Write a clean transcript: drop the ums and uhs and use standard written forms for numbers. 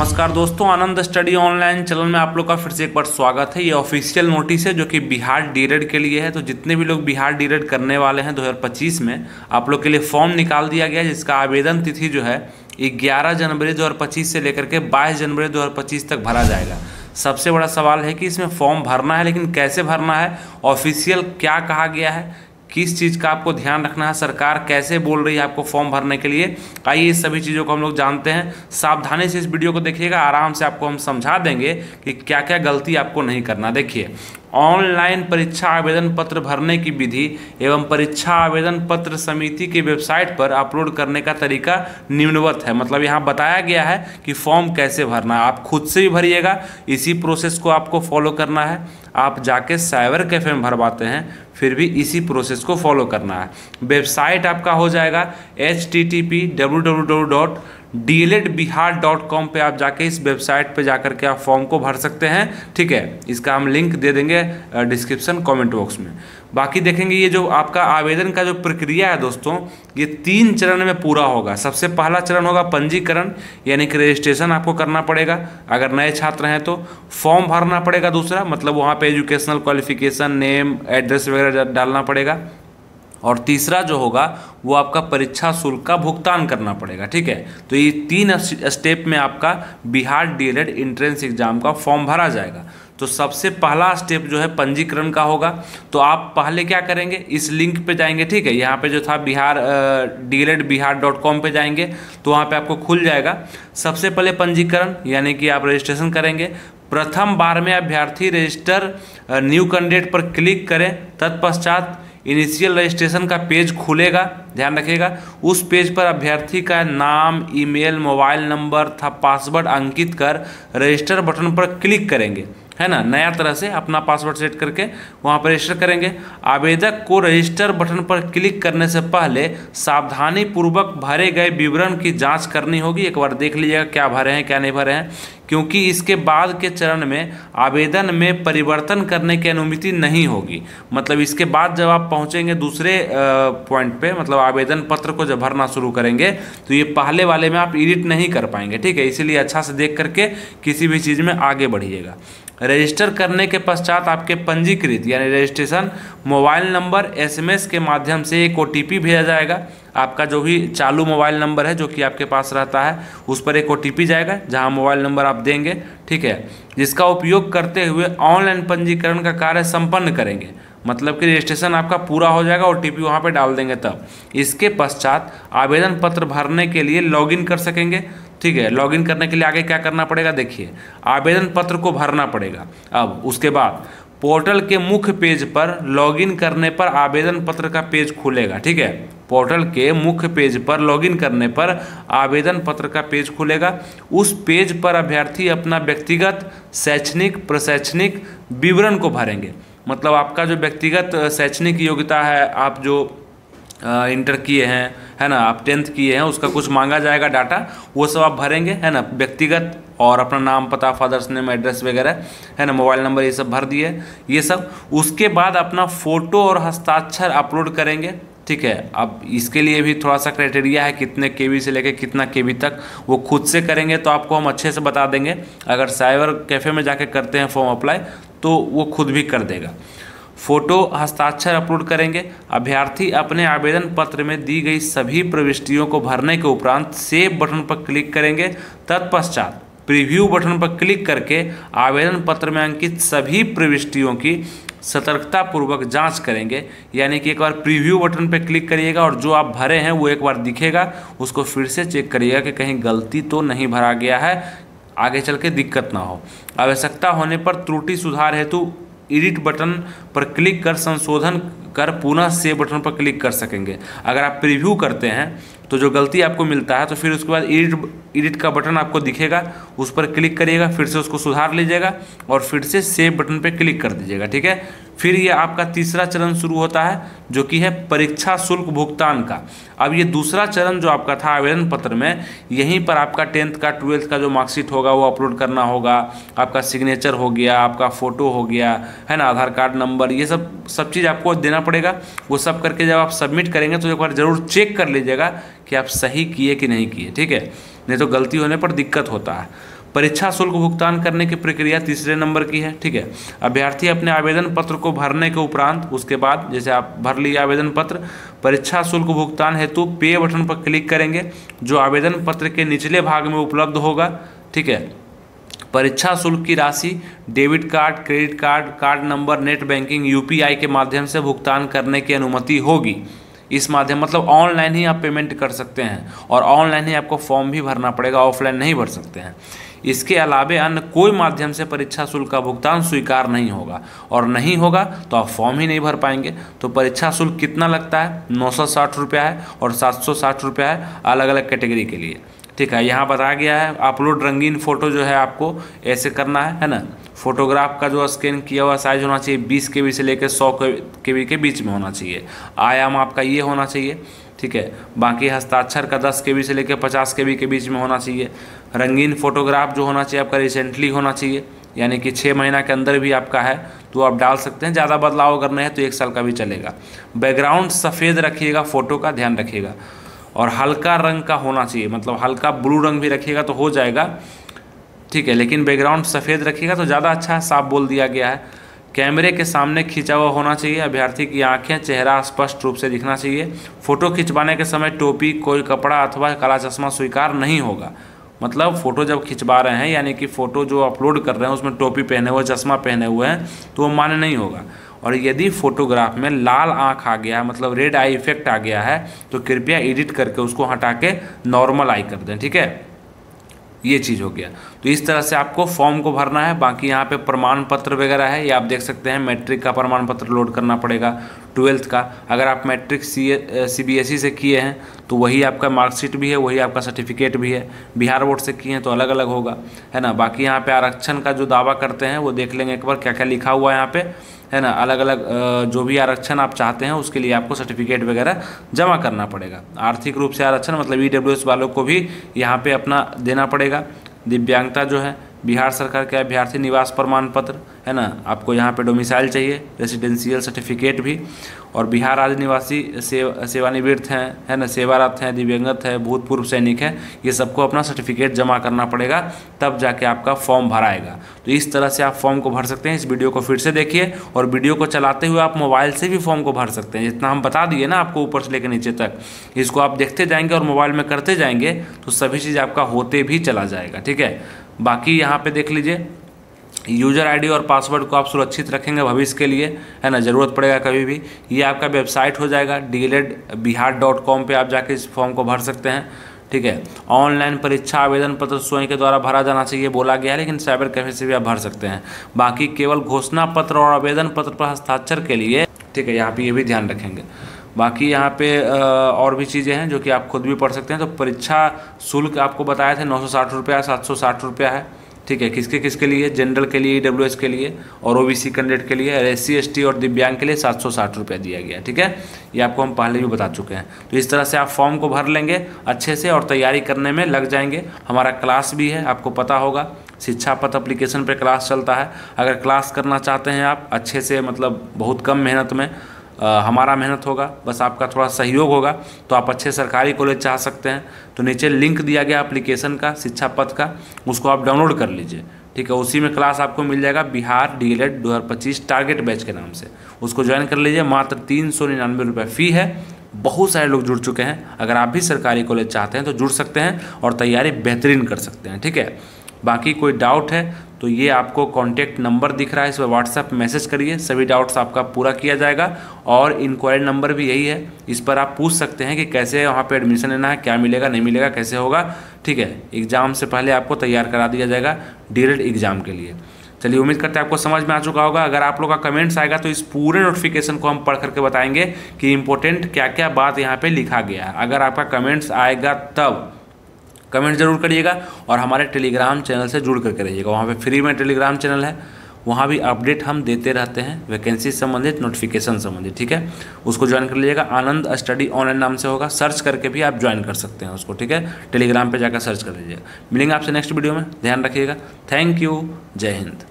नमस्कार दोस्तों, आनंद study online channel में आप लोग का फिर से एक बार स्वागत है। ये ऑफिशियल नोटिस है जो कि बिहार डीएलएड के लिए है। तो जितने भी लोग बिहार डीएलएड करने वाले हैं 2025 में, आप लोग के लिए फॉर्म निकाल दिया गया है, जिसका आवेदन तिथि जो है 11 जनवरी 2025 से लेकर के 22 जनवरी 2025 तक भरा जाएगा। सबसे बड़ा सवाल है कि इसमें फॉर्म भरना है, लेकिन कैसे भरना है, ऑफिशियल क्या कहा गया है, किस चीज़ का आपको ध्यान रखना है, सरकार कैसे बोल रही है आपको फॉर्म भरने के लिए। आइए इस सभी चीज़ों को हम लोग जानते हैं। सावधानी से इस वीडियो को देखिएगा, आराम से आपको हम समझा देंगे कि क्या क्या गलती आपको नहीं करना। देखिए, ऑनलाइन परीक्षा आवेदन पत्र भरने की विधि एवं परीक्षा आवेदन पत्र समिति की वेबसाइट पर अपलोड करने का तरीका निम्नवत है। मतलब यहाँ बताया गया है कि फॉर्म कैसे भरना है। आप खुद से भी भरिएगा, इसी प्रोसेस को आपको फॉलो करना है। आप जाके साइबर कैफे में भरवाते हैं, फिर भी इसी प्रोसेस को फॉलो करना है। वेबसाइट आपका हो जाएगा http://www.dledbihar.com पे आप जाके इस वेबसाइट पे जाकर के आप फॉर्म को भर सकते हैं। ठीक है, इसका हम लिंक दे देंगे डिस्क्रिप्शन कमेंट बॉक्स में। बाकी देखेंगे ये जो आपका आवेदन का जो प्रक्रिया है दोस्तों, ये 3 चरण में पूरा होगा। सबसे पहला चरण होगा पंजीकरण, यानी कि रजिस्ट्रेशन आपको करना पड़ेगा अगर नए छात्र हैं तो। फॉर्म भरना पड़ेगा दूसरा, मतलब वहाँ पे एजुकेशनल क्वालिफिकेशन, नेम, एड्रेस वगैरह डालना पड़ेगा। और तीसरा जो होगा वो आपका परीक्षा शुल्क का भुगतान करना पड़ेगा। ठीक है, तो ये 3 स्टेप में आपका बिहार डीएलएड एंट्रेंस एग्जाम का फॉर्म भरा जाएगा। तो सबसे पहला स्टेप जो है पंजीकरण का होगा। तो आप पहले क्या करेंगे, इस लिंक पे जाएंगे। ठीक है, यहाँ पे जो था बिहार dledbihar.com पे जाएंगे तो वहाँ पे आपको खुल जाएगा। सबसे पहले पंजीकरण यानी कि आप रजिस्ट्रेशन करेंगे। प्रथम बार में अभ्यर्थी रजिस्टर न्यू कैंडिडेट पर क्लिक करें, तत्पश्चात इनिशियल रजिस्ट्रेशन का पेज खुलेगा। ध्यान रखिएगा, उस पेज पर अभ्यर्थी का नाम, ईमेल, मोबाइल नंबर तथा पासवर्ड अंकित कर रजिस्टर बटन पर क्लिक करेंगे, है ना। नया तरह से अपना पासवर्ड सेट करके वहाँ पर रजिस्टर करेंगे। आवेदक को रजिस्टर बटन पर क्लिक करने से पहले सावधानी पूर्वक भरे गए विवरण की जांच करनी होगी। एक बार देख लीजिएगा क्या भरे हैं क्या नहीं भरे हैं, क्योंकि इसके बाद के चरण में आवेदन में परिवर्तन करने की अनुमति नहीं होगी। मतलब इसके बाद जब आप पहुँचेंगे दूसरे पॉइंट पे, मतलब आवेदन पत्र को जब भरना शुरू करेंगे तो ये पहले वाले में आप एडिट नहीं कर पाएंगे। ठीक है, इसीलिए अच्छा से देख करके किसी भी चीज़ में आगे बढ़िएगा। रजिस्टर करने के पश्चात आपके पंजीकृत यानी रजिस्ट्रेशन मोबाइल नंबर SMS के माध्यम से एक OTP भेजा जाएगा। आपका जो भी चालू मोबाइल नंबर है जो कि आपके पास रहता है, उस पर एक OTP जाएगा जहां मोबाइल नंबर आप देंगे। ठीक है, जिसका उपयोग करते हुए ऑनलाइन पंजीकरण का कार्य संपन्न करेंगे। मतलब कि रजिस्ट्रेशन आपका पूरा हो जाएगा, OTP वहाँ पे डाल देंगे तब। इसके पश्चात आवेदन पत्र भरने के लिए लॉगिन कर सकेंगे। ठीक है, लॉगिन करने के लिए आगे क्या करना पड़ेगा, देखिए आवेदन पत्र को भरना पड़ेगा। अब उसके बाद पोर्टल के मुख्य पेज पर लॉगिन करने पर आवेदन पत्र का पेज खुलेगा। ठीक है, पोर्टल के मुख्य पेज पर लॉगिन करने पर आवेदन पत्र का पेज खुलेगा। उस पेज पर अभ्यर्थी अपना व्यक्तिगत शैक्षणिक प्रशैक्षणिक विवरण को भरेंगे। मतलब आपका जो व्यक्तिगत शैक्षणिक योग्यता है, आप जो इंटर किए हैं, है ना, आप 10th किए हैं, उसका कुछ मांगा जाएगा डाटा, वो सब आप भरेंगे, है ना, व्यक्तिगत। और अपना नाम, पता, फादर्स नेम, एड्रेस वगैरह, है ना, मोबाइल नंबर, ये सब भर दिए ये सब। उसके बाद अपना फ़ोटो और हस्ताक्षर अपलोड करेंगे। ठीक है, अब इसके लिए भी थोड़ा सा क्राइटेरिया है, कितने KB से लेकर कितना KB तक, वो खुद से करेंगे तो आपको हम अच्छे से बता देंगे। अगर साइबर कैफ़े में जाके करते हैं फॉर्म अप्लाई तो वो खुद भी कर देगा। फोटो हस्ताक्षर अपलोड करेंगे। अभ्यर्थी अपने आवेदन पत्र में दी गई सभी प्रविष्टियों को भरने के उपरांत सेव बटन पर क्लिक करेंगे। तत्पश्चात प्रीव्यू बटन पर क्लिक करके आवेदन पत्र में अंकित सभी प्रविष्टियों की सतर्कतापूर्वक जांच करेंगे। यानी कि एक बार प्रीव्यू बटन पर क्लिक करिएगा और जो आप भरे हैं वो एक बार दिखेगा, उसको फिर से चेक करिएगा कि कहीं गलती तो नहीं भरा गया है, आगे चल के दिक्कत ना हो। आवश्यकता होने पर त्रुटि सुधार हेतु एडिट बटन पर क्लिक कर संशोधन कर पुनः सेव बटन पर क्लिक कर सकेंगे। अगर आप प्रीव्यू करते हैं तो जो गलती आपको मिलता है तो फिर उसके बाद एडिट का बटन आपको दिखेगा, उस पर क्लिक करिएगा, फिर से उसको सुधार लीजिएगा और फिर से सेव बटन पर क्लिक कर दीजिएगा। ठीक है, फिर ये आपका तीसरा चरण शुरू होता है जो कि है परीक्षा शुल्क भुगतान का। अब ये दूसरा चरण जो आपका था आवेदन पत्र में, यहीं पर आपका 10th का 12th का जो मार्कशीट होगा वो अपलोड करना होगा। आपका सिग्नेचर हो गया, आपका फ़ोटो हो गया, है ना, आधार कार्ड नंबर, ये सब चीज़ आपको देना पड़ेगा। वो सब करके जब आप सबमिट करेंगे तो एक बार ज़रूर चेक कर लीजिएगा कि आप सही किए कि नहीं किए। ठीक है, नहीं तो गलती होने पर दिक्कत होता है। परीक्षा शुल्क भुगतान करने की प्रक्रिया तीसरे नंबर की है। ठीक है, अभ्यर्थी अपने आवेदन पत्र को भरने के उपरांत उसके बाद जैसे आप भर लिए आवेदन पत्र, परीक्षा शुल्क भुगतान हेतु पे बटन पर क्लिक करेंगे जो आवेदन पत्र के निचले भाग में उपलब्ध होगा। ठीक है, परीक्षा शुल्क की राशि debit card, credit card, card number, net banking, UPI के माध्यम से भुगतान करने की अनुमति होगी। इस माध्यम मतलब ऑनलाइन ही आप पेमेंट कर सकते हैं और ऑनलाइन ही आपको फॉर्म भी भरना पड़ेगा, ऑफलाइन नहीं भर सकते हैं। इसके अलावे अन्य कोई माध्यम से परीक्षा शुल्क का भुगतान स्वीकार नहीं होगा और नहीं होगा तो आप फॉर्म ही नहीं भर पाएंगे। तो परीक्षा शुल्क कितना लगता है? 960 रुपया है और 760 रुपया है अलग अलग कैटेगरी के लिए। ठीक है, यहाँ बताया गया है अपलोड रंगीन फ़ोटो जो है आपको ऐसे करना है ना। फोटोग्राफ का जो स्कैन किया हुआ साइज होना चाहिए 20 KB से लेकर 100 KB के बीच में होना चाहिए। आयाम आपका ये होना चाहिए। ठीक है, बाकी हस्ताक्षर का 10 KB से लेकर 50 KB के बीच में होना चाहिए। रंगीन फोटोग्राफ जो होना चाहिए आपका रिसेंटली होना चाहिए, यानी कि 6 महीना के अंदर भी आपका है तो आप डाल सकते हैं। ज़्यादा बदलाव अगर नहीं है तो 1 साल का भी चलेगा। बैकग्राउंड सफ़ेद रखिएगा, फ़ोटो का ध्यान रखिएगा और हल्का रंग का होना चाहिए, मतलब हल्का ब्लू रंग भी रखिएगा तो हो जाएगा। ठीक है, लेकिन बैकग्राउंड सफ़ेद रखिएगा तो ज़्यादा अच्छा है, साफ बोल दिया गया है। कैमरे के सामने खींचा हुआ होना चाहिए। अभ्यर्थी की आंखें, चेहरा स्पष्ट रूप से दिखना चाहिए। फ़ोटो खिंचवाने के समय टोपी, कोई कपड़ा अथवा काला चश्मा स्वीकार नहीं होगा। मतलब फ़ोटो जब खिंचवा रहे हैं यानी कि फ़ोटो जो अपलोड कर रहे हैं उसमें टोपी पहने हुए, चश्मा पहने हुए हैं तो वो मान्य नहीं होगा। और यदि फोटोग्राफ में लाल आँख आ गया मतलब रेड आई इफेक्ट आ गया है तो कृपया एडिट करके उसको हटा के नॉर्मल आई कर दें। ठीक है, ये चीज़ हो गया। तो इस तरह से आपको फॉर्म को भरना है। बाकी यहाँ पे प्रमाण पत्र वगैरह है, ये आप देख सकते हैं। मैट्रिक का प्रमाण पत्र लोड करना पड़ेगा, 12th का। अगर आप मैट्रिक CBSE से किए हैं तो वही आपका मार्कशीट भी है, वही आपका सर्टिफिकेट भी है। बिहार बोर्ड से किए हैं तो अलग अलग होगा, है ना। बाकी यहाँ पे आरक्षण का जो दावा करते हैं वो देख लेंगे एक बार क्या क्या लिखा हुआ है यहाँ पे, है ना। अलग अलग जो भी आरक्षण आप चाहते हैं उसके लिए आपको सर्टिफिकेट वगैरह जमा करना पड़ेगा। आर्थिक रूप से आरक्षण मतलब EWS वालों को भी यहाँ पे अपना देना पड़ेगा। दिव्यांगता जो है बिहार सरकार के अभ्यर्थी निवास प्रमाण पत्र, है ना। आपको यहाँ पे डोमिसाइल चाहिए, रेसिडेंशियल सर्टिफिकेट भी। और बिहार राज्य निवासी सेवानिवृत्त हैं, है ना, सेवारत हैं, दिव्यांगत है, भूतपूर्व सैनिक है, ये सबको अपना सर्टिफिकेट जमा करना पड़ेगा तब जाके आपका फॉर्म भराएगा। तो इस तरह से आप फॉर्म को भर सकते हैं। इस वीडियो को फिर से देखिए और वीडियो को चलाते हुए आप मोबाइल से भी फॉर्म को भर सकते हैं। जितना हम बता दिए ना आपको ऊपर से लेकर नीचे तक, इसको आप देखते जाएंगे और मोबाइल में करते जाएंगे तो सभी चीज़ आपका होते भी चला जाएगा। ठीक है, बाकी यहाँ पे देख लीजिए यूज़र आईडी और पासवर्ड को आप सुरक्षित रखेंगे भविष्य के लिए, है ना, ज़रूरत पड़ेगा कभी भी। ये आपका वेबसाइट हो जाएगा DLEDbihar.com पे आप जाके इस फॉर्म को भर सकते हैं। ठीक है, ऑनलाइन परीक्षा आवेदन पत्र स्वयं के द्वारा भरा जाना चाहिए बोला गया है, लेकिन साइबर कैफे से भी आप भर सकते हैं। बाकी केवल घोषणा पत्र और आवेदन पत्र पर हस्ताक्षर के लिए, ठीक है, यहाँ पे ये भी ध्यान रखेंगे। बाकी यहाँ पे और भी चीज़ें हैं जो कि आप खुद भी पढ़ सकते हैं। तो परीक्षा शुल्क आपको बताए थे 960 रुपया, 760 रुपया है। ठीक है, किसके किसके लिए? जनरल के लिए, EWS के लिए और OBC कैंडिडेट के लिए। SC ST और दिव्यांग के लिए 760 रुपया दिया गया। ठीक है, ये आपको हम पहले भी बता चुके हैं। तो इस तरह से आप फॉर्म को भर लेंगे अच्छे से और तैयारी करने में लग जाएंगे। हमारा क्लास भी है, आपको पता होगा, शिक्षा पथ एप्लीकेशन पे क्लास चलता है। अगर क्लास करना चाहते हैं आप अच्छे से, मतलब बहुत कम मेहनत में, हमारा मेहनत होगा, बस आपका थोड़ा सहयोग होगा, तो आप अच्छे सरकारी कॉलेज चाह सकते हैं तो नीचे लिंक दिया गया एप्लीकेशन का, शिक्षा पथ का, उसको आप डाउनलोड कर लीजिए। ठीक है, उसी में क्लास आपको मिल जाएगा बिहार DLED 2025 टारगेट बैच के नाम से, उसको ज्वाइन कर लीजिए। मात्र 399 रुपये फ़ी है। बहुत सारे लोग जुड़ चुके हैं। अगर आप भी सरकारी कॉलेज चाहते हैं तो जुड़ सकते हैं और तैयारी बेहतरीन कर सकते हैं। ठीक है, बाकी कोई डाउट है तो ये आपको कॉन्टैक्ट नंबर दिख रहा है, इस पर व्हाट्सएप मैसेज करिए, सभी डाउट्स आपका पूरा किया जाएगा। और इंक्वायरी नंबर भी यही है, इस पर आप पूछ सकते हैं कि कैसे वहाँ पे एडमिशन लेना है, क्या मिलेगा नहीं मिलेगा, कैसे होगा। ठीक है, एग्ज़ाम से पहले आपको तैयार करा दिया जाएगा DLED एग्ज़ाम के लिए। चलिए, उम्मीद करते हैं आपको समझ में आ चुका होगा। अगर आप लोग का कमेंट्स आएगा तो इस पूरे नोटिफिकेशन को हम पढ़ करके बताएंगे कि इंपॉर्टेंट क्या क्या बात यहाँ पे लिखा गया है। अगर आपका कमेंट्स आएगा तब कमेंट जरूर करिएगा और हमारे टेलीग्राम चैनल से जुड़ करके रहिएगा। वहाँ पे फ्री में टेलीग्राम चैनल है, वहाँ भी अपडेट हम देते रहते हैं वैकेंसी संबंधित, नोटिफिकेशन संबंधित। ठीक है, उसको ज्वाइन कर लीजिएगा। आनंद स्टडी ऑनलाइन नाम से होगा, सर्च करके भी आप ज्वाइन कर सकते हैं उसको। ठीक है, टेलीग्राम पे जाकर सर्च कर लीजिएगा। मिलेंगे आपसे नेक्स्ट वीडियो में, ध्यान रखिएगा। थैंक यू, जय हिंद।